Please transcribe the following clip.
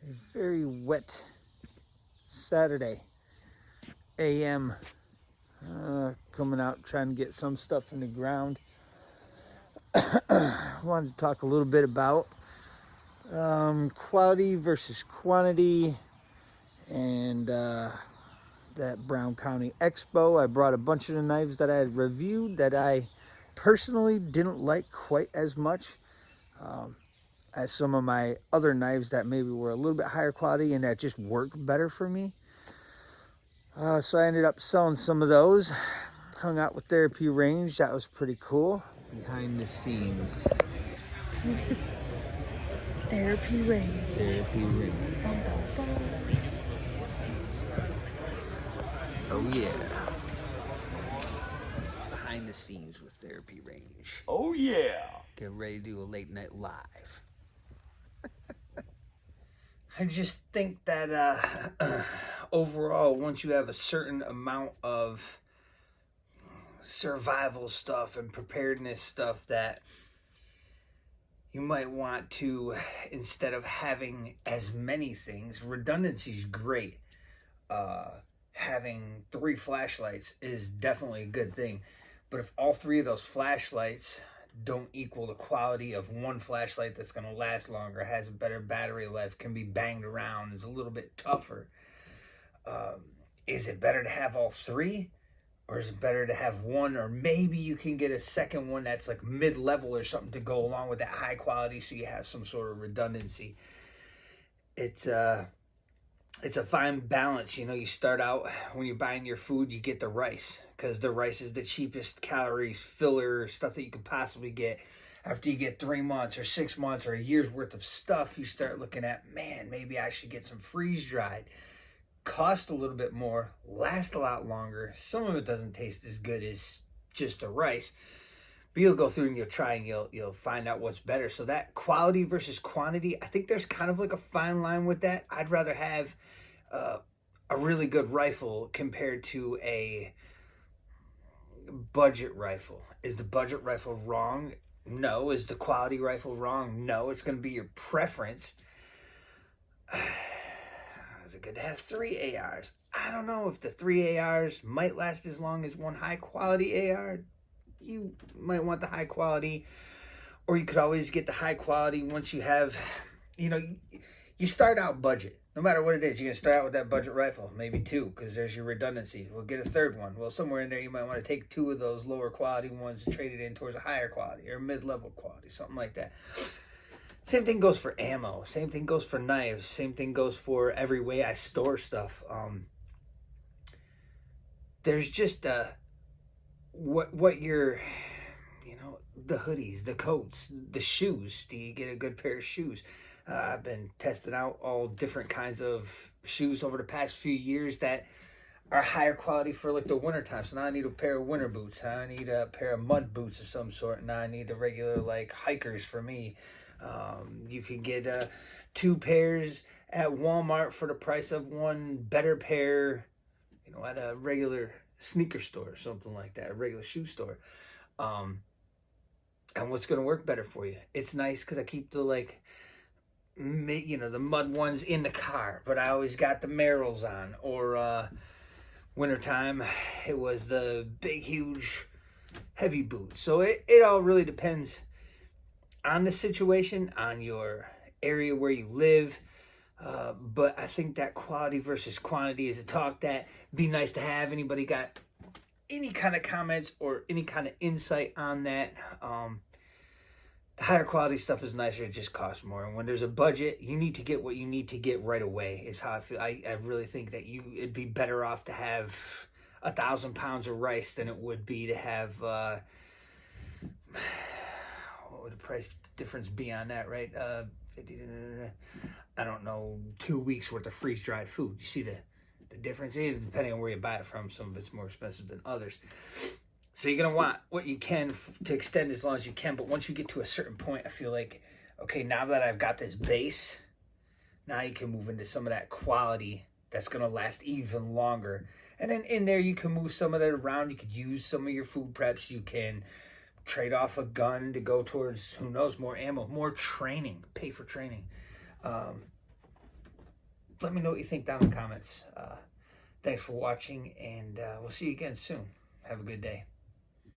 a very wet Saturday AM. Coming out trying to get some stuff in the ground. I wanted to talk a little bit about quality versus quantity and that Brown County Expo. I brought a bunch of the knives that I had reviewed that I personally didn't like quite as much as some of my other knives that maybe were a little bit higher quality and that just work better for me. So I ended up selling some of those. Hung out with Therapy Range. That was pretty cool. Behind the scenes. Therapy Range. Therapy Range. Oh yeah. Behind the scenes with Therapy Range. Oh yeah. Get ready to do a late night live. I just think that overall, once you have a certain amount of survival stuff and preparedness stuff, that you might want to, instead of having as many things, redundancy is great. Having 3 flashlights is definitely a good thing. But if all 3 of those flashlights don't equal the quality of one flashlight that's going to last longer, has a better battery life, can be banged around, is a little bit tougher, is it better to have all 3? Or is it better to have one? Or maybe you can get a second one that's like mid-level or something to go along with that high quality, so you have some sort of redundancy. It's a fine balance. You know, you start out, when you're buying your food, you get the rice, because the rice is the cheapest calories, filler, stuff that you could possibly get. After you get 3 months or 6 months or a year's worth of stuff, you start looking at, man, maybe I should get some freeze-dried. Cost a little bit more, last a lot longer. Some of it doesn't taste as good as just a rice, but you'll go through and you'll try and you'll find out what's better. So that quality versus quantity, I think there's kind of like a fine line with that. I'd rather have a really good rifle compared to a budget rifle. Is the budget rifle wrong? No. Is the quality rifle wrong? No. It's going to be your preference. Is it good to have 3 ARs? I don't know if the 3 ARs might last as long as one high quality AR. You might want the high quality, or you could always get the high quality once you have, you know, you start out budget. No matter what it is, you're going to start out with that budget rifle, maybe 2, because there's your redundancy. We'll get a 3rd one. Well, somewhere in there, you might want to take 2 of those lower quality ones and trade it in towards a higher quality or mid-level quality, something like that. Same thing goes for ammo. Same thing goes for knives. Same thing goes for every way I store stuff. There's just what you're, you know, the hoodies, the coats, the shoes. Do you get a good pair of shoes? I've been testing out all different kinds of shoes over the past few years that are higher quality for like the winter time. So now I need a pair of winter boots. I need a pair of mud boots of some sort. Now I need the regular like hikers for me. You can get 2 pairs at Walmart for the price of one better pair, you know, at a regular sneaker store or something like that, a regular shoe store. And what's going to work better for you? It's nice because I keep the like, you know, the mud ones in the car, but I always got the Merrells on. Or wintertime, it was the big, huge, heavy boots. So it all really depends on the situation, on your area where you live. But I think that quality versus quantity is a talk that be nice to have. Anybody got any kind of comments or any kind of insight on that? The higher quality stuff is nicer. It just costs more. And when there's a budget, you need to get what you need to get right away, is how I feel. I really think that it'd be better off to have 1,000 pounds of rice than it would be to have what would the price difference be on that, right? 50, I don't know, 2 weeks worth of freeze-dried food. You see the difference? Depending on where you buy it from, some of it's more expensive than others. So you're going to want what you can to extend as long as you can. But once you get to a certain point, I feel like, okay, now that I've got this base, now you can move into some of that quality that's going to last even longer. And then in there, you can move some of that around. You could use some of your food preps. You can trade off a gun to go towards, who knows, more ammo, more training, pay for training. let me know what you think down in the comments. Thanks for watching, and we'll see you again soon. Have a good day.